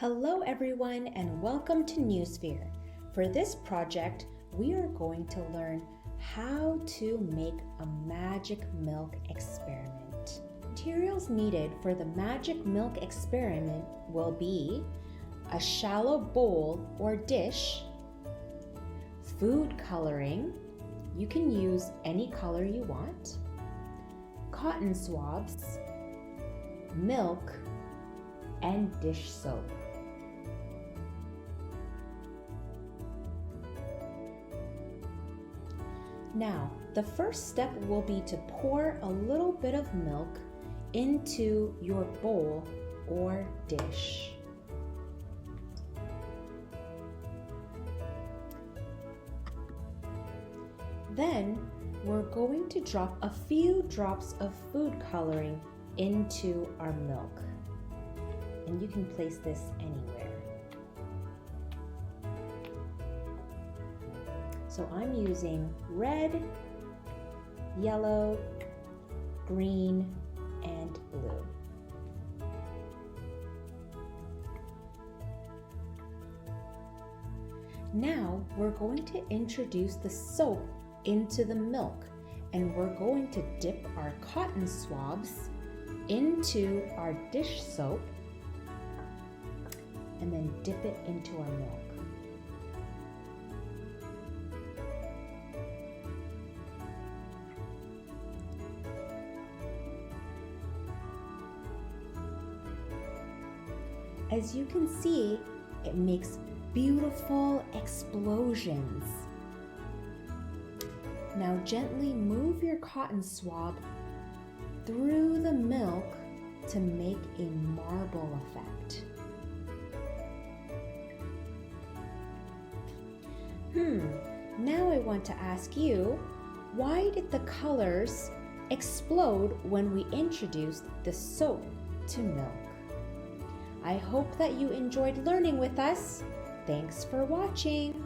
Hello everyone and welcome to Newsphere. For this project, we are going to learn how to make a magic milk experiment. Materials needed for the magic milk experiment will be a shallow bowl or dish, food coloring, you can use any color you want, cotton swabs, milk, and dish soap. Now, the first step will be to pour a little bit of milk into your bowl or dish. Then, we're going to drop a few drops of food coloring into our milk. And you can place this anywhere. So I'm using red, yellow, green, and blue. Now we're going to introduce the soap into the milk, and we're going to dip our cotton swabs into our dish soap and then dip it into our milk. As you can see, it makes beautiful explosions. Now gently move your cotton swab through the milk to make a marble effect. Now I want to ask you, why did the colors explode when we introduced the soap to milk? I hope that you enjoyed learning with us. Thanks for watching.